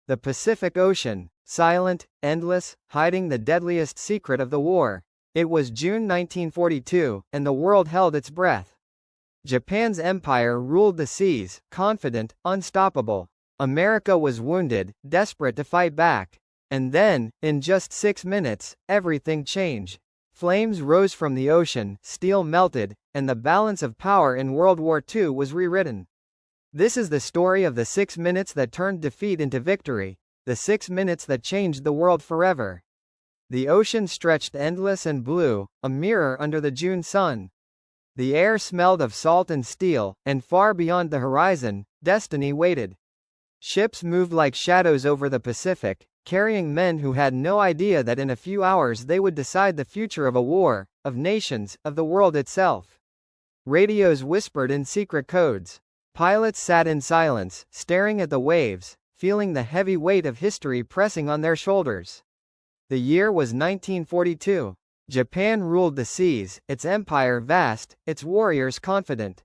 The Pacific Ocean, silent, endless, hiding the deadliest secret of the war. It was June 1942, and the world held its breath. Japan's empire ruled the seas, confident, unstoppable. America was wounded, desperate to fight back. And then, in just 6 minutes, everything changed. Flames rose from the ocean, steel melted, and the balance of power in World War II was rewritten. This is the story of the 6 minutes that turned defeat into victory, the 6 minutes that changed the world forever. The ocean stretched endless and blue, a mirror under the June sun. The air smelled of salt and steel, and far beyond the horizon, destiny waited. Ships moved like shadows over the Pacific, carrying men who had no idea that in a few hours they would decide the future of a war, of nations, of the world itself. Radios whispered in secret codes. Pilots sat in silence, staring at the waves, feeling the heavy weight of history pressing on their shoulders. The year was 1942. Japan ruled the seas, its empire vast, its warriors confident.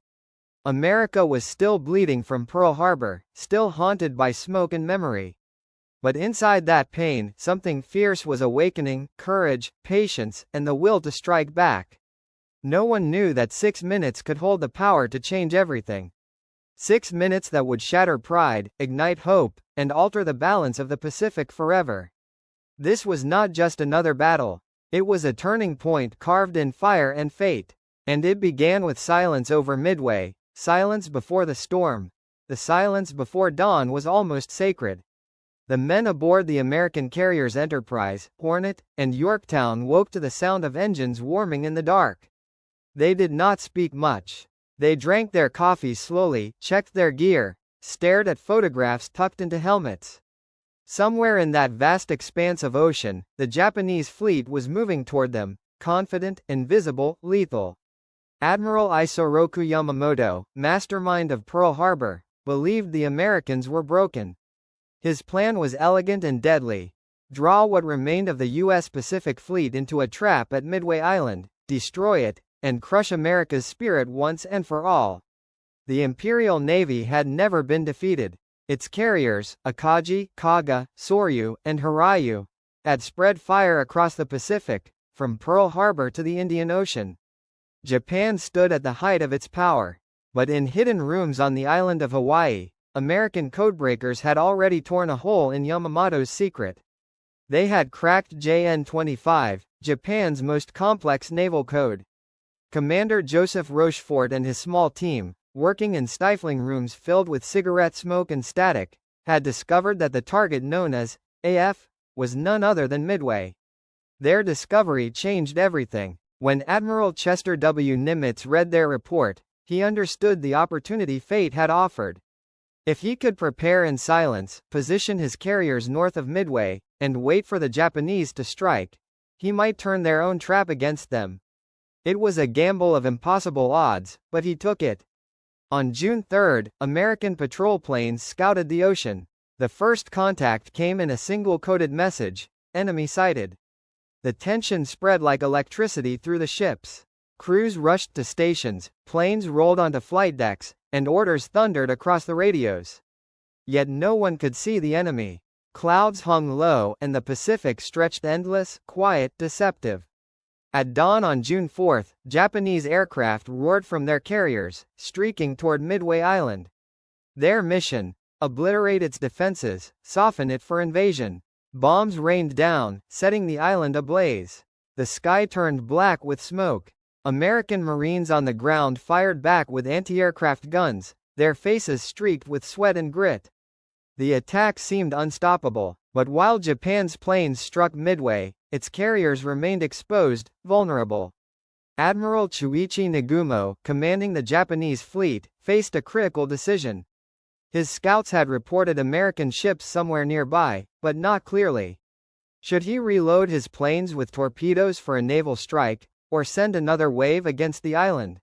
America was still bleeding from Pearl Harbor, still haunted by smoke and memory. But inside that pain, something fierce was awakening: courage, patience, and the will to strike back. No one knew that 6 minutes could hold the power to change everything. 6 minutes that would shatter pride, ignite hope, and alter the balance of the Pacific forever. This was not just another battle. It was a turning point carved in fire and fate. And it began with silence over Midway, silence before the storm. The silence before dawn was almost sacred. The men aboard the American carriers Enterprise, Hornet, and Yorktown woke to the sound of engines warming in the dark. They did not speak much. They drank their coffee slowly, checked their gear, stared at photographs tucked into helmets. Somewhere in that vast expanse of ocean, the Japanese fleet was moving toward them, confident, invisible, lethal. Admiral Isoroku Yamamoto, mastermind of Pearl Harbor, believed the Americans were broken. His plan was elegant and deadly. Draw what remained of the U.S. Pacific Fleet into a trap at Midway Island, destroy it, and crush America's spirit once and for all. The Imperial Navy had never been defeated. Its carriers, Akagi, Kaga, Soryu, and Hiryu, had spread fire across the Pacific, from Pearl Harbor to the Indian Ocean. Japan stood at the height of its power. But in hidden rooms on the island of Hawaii, American codebreakers had already torn a hole in Yamamoto's secret. They had cracked JN-25, Japan's most complex naval code. Commander Joseph Rochefort and his small team, working in stifling rooms filled with cigarette smoke and static, had discovered that the target known as AF was none other than Midway. Their discovery changed everything. When Admiral Chester W. Nimitz read their report, he understood the opportunity fate had offered. If he could prepare in silence, position his carriers north of Midway, and wait for the Japanese to strike, he might turn their own trap against them. It was a gamble of impossible odds, but he took it. On June 3, American patrol planes scouted the ocean. The first contact came in a single coded message: enemy sighted. The tension spread like electricity through the ships. Crews rushed to stations, planes rolled onto flight decks, and orders thundered across the radios. Yet no one could see the enemy. Clouds hung low, and the Pacific stretched endless, quiet, deceptive. At dawn on June 4, Japanese aircraft roared from their carriers, streaking toward Midway Island. Their mission: obliterate its defenses, soften it for invasion. Bombs rained down, setting the island ablaze. The sky turned black with smoke. American Marines on the ground fired back with anti-aircraft guns, their faces streaked with sweat and grit. The attack seemed unstoppable, but while Japan's planes struck Midway, its carriers remained exposed, vulnerable. Admiral Chuichi Nagumo, commanding the Japanese fleet, faced a critical decision. His scouts had reported American ships somewhere nearby, but not clearly. Should he reload his planes with torpedoes for a naval strike, or send another wave against the island?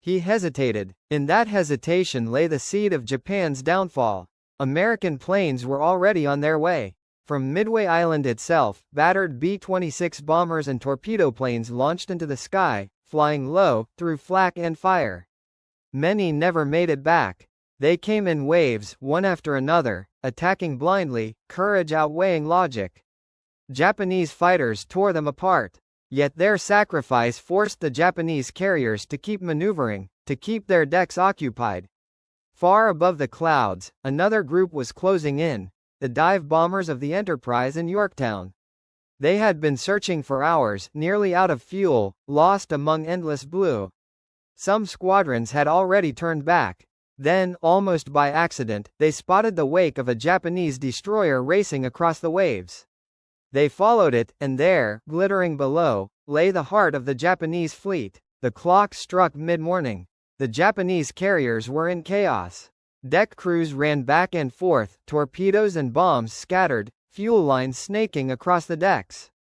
He hesitated. In that hesitation lay the seed of Japan's downfall. American planes were already on their way. From Midway Island itself, battered B-26 bombers and torpedo planes launched into the sky, flying low, through flak and fire. Many never made it back. They came in waves, one after another, attacking blindly, courage outweighing logic. Japanese fighters tore them apart. Yet their sacrifice forced the Japanese carriers to keep maneuvering, to keep their decks occupied. Far above the clouds, another group was closing in, the dive bombers of the Enterprise in Yorktown. They had been searching for hours, nearly out of fuel, lost among endless blue. Some squadrons had already turned back. Then, almost by accident, they spotted the wake of a Japanese destroyer racing across the waves. They followed it, and there, glittering below, lay the heart of the Japanese fleet. The clock struck mid-morning. The Japanese carriers were in chaos. Deck crews ran back and forth, torpedoes and bombs scattered, fuel lines snaking across the decks.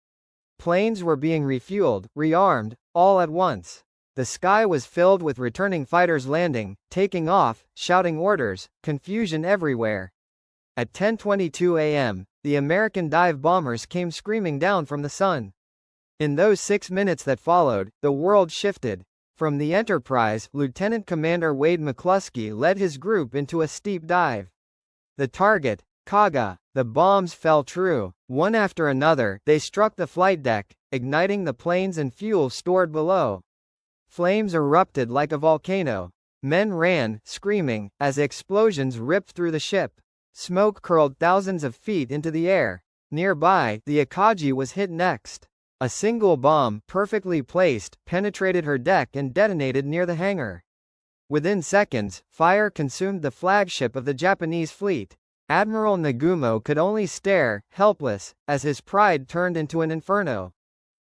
Planes were being refueled, rearmed, all at once. The sky was filled with returning fighters landing, taking off, shouting orders, confusion everywhere. At 10:22 a.m., the American dive bombers came screaming down from the sun. In those 6 minutes that followed, the world shifted. From the Enterprise, Lieutenant Commander Wade McCluskey led his group into a steep dive. The target, Kaga, the bombs fell true. One after another, they struck the flight deck, igniting the planes and fuel stored below. Flames erupted like a volcano. Men ran, screaming, as explosions ripped through the ship. Smoke curled thousands of feet into the air. Nearby, the Akagi was hit next. A single bomb, perfectly placed, penetrated her deck and detonated near the hangar. Within seconds, fire consumed the flagship of the Japanese fleet. Admiral Nagumo could only stare, helpless, as his pride turned into an inferno.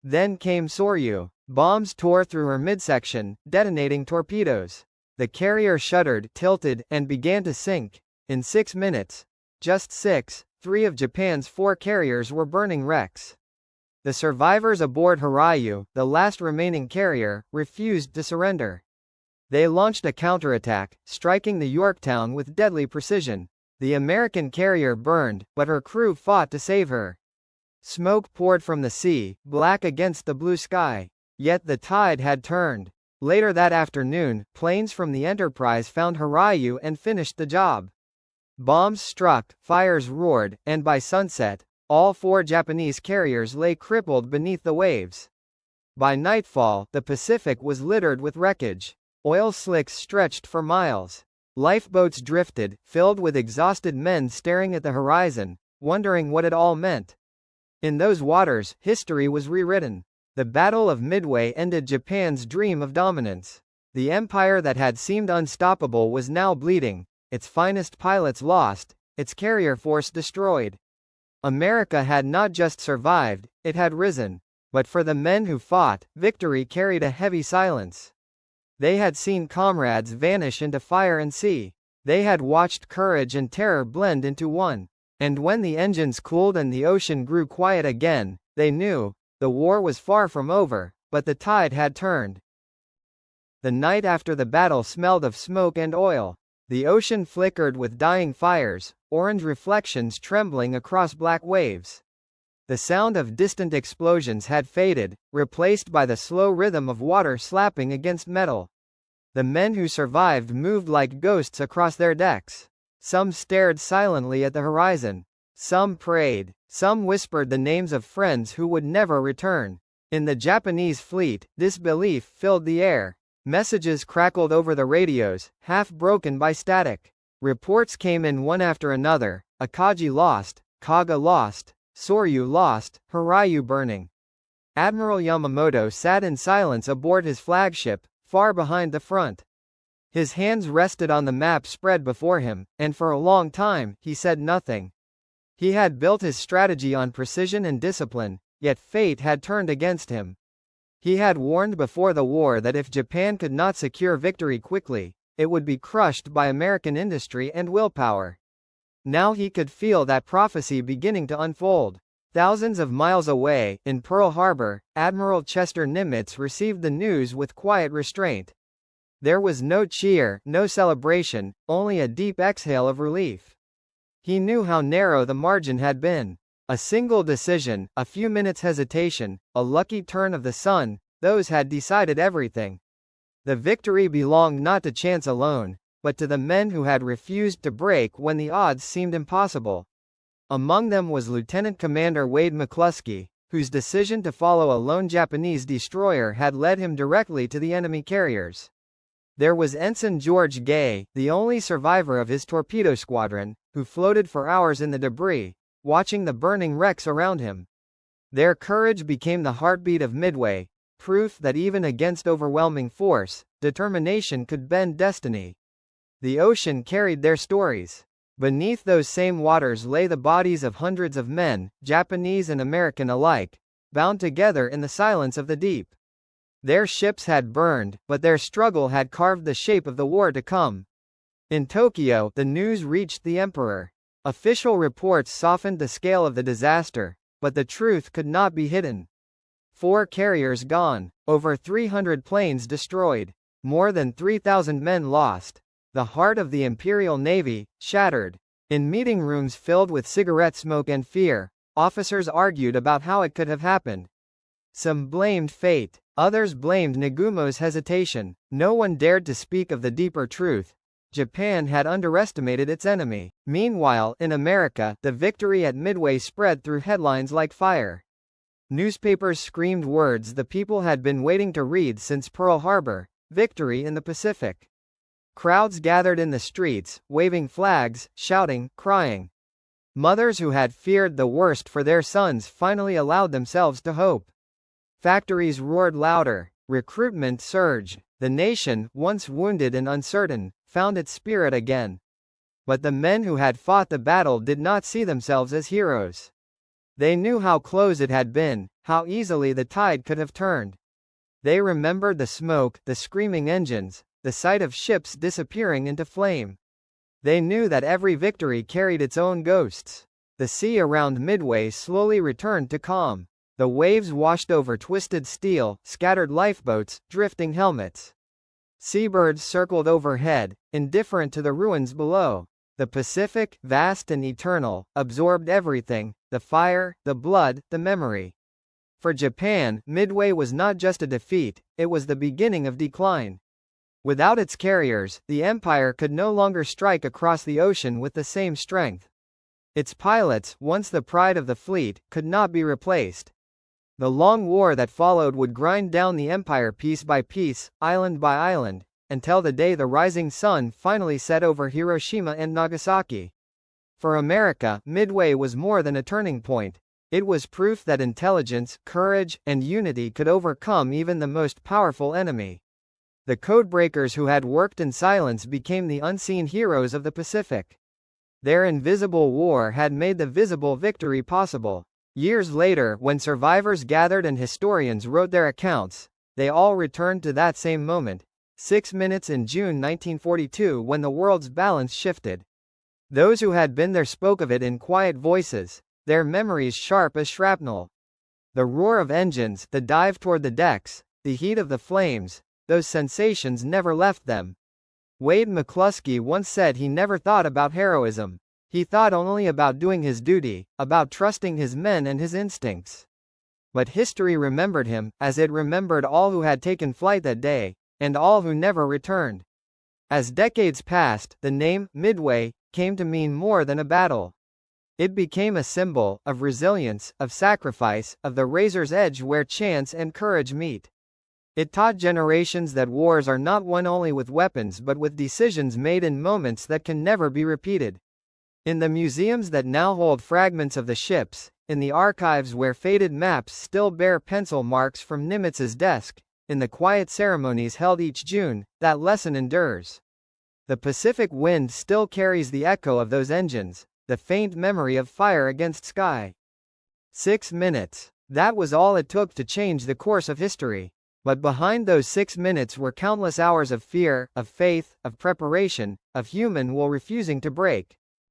Then came Soryu. Bombs tore through her midsection, detonating torpedoes. The carrier shuddered, tilted, and began to sink. In 6 minutes, just 6, 3 of Japan's 4 carriers were burning wrecks. The survivors aboard Hiryu, the last remaining carrier, refused to surrender. They launched a counterattack, striking the Yorktown with deadly precision. The American carrier burned, but her crew fought to save her. Smoke poured from the sea, black against the blue sky. Yet the tide had turned. Later that afternoon, planes from the Enterprise found Hiryu and finished the job. Bombs struck, fires roared, and by sunset, all 4 Japanese carriers lay crippled beneath the waves. By nightfall, the Pacific was littered with wreckage. Oil slicks stretched for miles. Lifeboats drifted, filled with exhausted men staring at the horizon, wondering what it all meant. In those waters, history was rewritten. The Battle of Midway ended Japan's dream of dominance. The empire that had seemed unstoppable was now bleeding, its finest pilots lost, its carrier force destroyed. America had not just survived, it had risen. But for the men who fought, victory carried a heavy silence. They had seen comrades vanish into fire and sea. They had watched courage and terror blend into one. And when the engines cooled and the ocean grew quiet again, they knew, the war was far from over, but the tide had turned. The night after the battle smelled of smoke and oil. The ocean flickered with dying fires, orange reflections trembling across black waves. The sound of distant explosions had faded, replaced by the slow rhythm of water slapping against metal. The men who survived moved like ghosts across their decks. Some stared silently at the horizon. Some prayed. Some whispered the names of friends who would never return. In the Japanese fleet, disbelief filled the air. Messages crackled over the radios, half broken by static. Reports came in one after another: Akagi lost, Kaga lost, Soryu lost, Hiryu burning. Admiral Yamamoto sat in silence aboard his flagship, far behind the front. His hands rested on the map spread before him, and for a long time, he said nothing. He had built his strategy on precision and discipline, yet fate had turned against him. He had warned before the war that if Japan could not secure victory quickly, it would be crushed by American industry and willpower. Now he could feel that prophecy beginning to unfold. Thousands of miles away, in Pearl Harbor, Admiral Chester Nimitz received the news with quiet restraint. There was no cheer, no celebration, only a deep exhale of relief. He knew how narrow the margin had been. A single decision, a few minutes' hesitation, a lucky turn of the sun, those had decided everything. The victory belonged not to chance alone. but to the men who had refused to break when the odds seemed impossible. Among them was Lieutenant Commander Wade McCluskey, whose decision to follow a lone Japanese destroyer had led him directly to the enemy carriers. There was Ensign George Gay, the only survivor of his torpedo squadron, who floated for hours in the debris, watching the burning wrecks around him. Their courage became the heartbeat of Midway, proof that even against overwhelming force, determination could bend destiny. The ocean carried their stories. Beneath those same waters lay the bodies of hundreds of men, Japanese and American alike, bound together in the silence of the deep. Their ships had burned, but their struggle had carved the shape of the war to come. In Tokyo, the news reached the emperor. Official reports softened the scale of the disaster, but the truth could not be hidden. 4 carriers gone, over 300 planes destroyed, more than 3,000 men lost. The heart of the Imperial Navy, shattered. In meeting rooms filled with cigarette smoke and fear, officers argued about how it could have happened. Some blamed fate, others blamed Nagumo's hesitation. No one dared to speak of the deeper truth. Japan had underestimated its enemy. Meanwhile, in America, the victory at Midway spread through headlines like fire. Newspapers screamed words the people had been waiting to read since Pearl Harbor: victory in the Pacific. Crowds gathered in the streets, waving flags, shouting, crying. Mothers who had feared the worst for their sons finally allowed themselves to hope. Factories roared louder, recruitment surged. The nation, once wounded and uncertain, found its spirit again. But the men who had fought the battle did not see themselves as heroes. They knew how close it had been, how easily the tide could have turned. They remembered the smoke, the screaming engines, the sight of ships disappearing into flame. They knew that every victory carried its own ghosts. The sea around Midway slowly returned to calm. The waves washed over twisted steel, scattered lifeboats, drifting helmets. Seabirds circled overhead, indifferent to the ruins below. The Pacific, vast and eternal, absorbed everything: the fire, the blood, the memory. For Japan, Midway was not just a defeat, it was the beginning of decline. Without its carriers, the empire could no longer strike across the ocean with the same strength. Its pilots, once the pride of the fleet, could not be replaced. The long war that followed would grind down the empire piece by piece, island by island, until the day the rising sun finally set over Hiroshima and Nagasaki. For America, Midway was more than a turning point. It was proof that intelligence, courage, and unity could overcome even the most powerful enemy. The codebreakers who had worked in silence became the unseen heroes of the Pacific. Their invisible war had made the visible victory possible. Years later, when survivors gathered and historians wrote their accounts, they all returned to that same moment, 6 minutes in June 1942, when the world's balance shifted. Those who had been there spoke of it in quiet voices, their memories sharp as shrapnel. The roar of engines, the dive toward the decks, the heat of the flames, those sensations never left them. Wade McCluskey once said he never thought about heroism. He thought only about doing his duty, about trusting his men and his instincts. But history remembered him, as it remembered all who had taken flight that day, and all who never returned. As decades passed, the name, Midway, came to mean more than a battle. It became a symbol of resilience, of sacrifice, of the razor's edge where chance and courage meet. It taught generations that wars are not won only with weapons but with decisions made in moments that can never be repeated. In the museums that now hold fragments of the ships, in the archives where faded maps still bear pencil marks from Nimitz's desk, in the quiet ceremonies held each June, that lesson endures. The Pacific wind still carries the echo of those engines, the faint memory of fire against sky. 6 minutes. That was all it took to change the course of history. But behind those 6 minutes were countless hours of fear, of faith, of preparation, of human will refusing to break.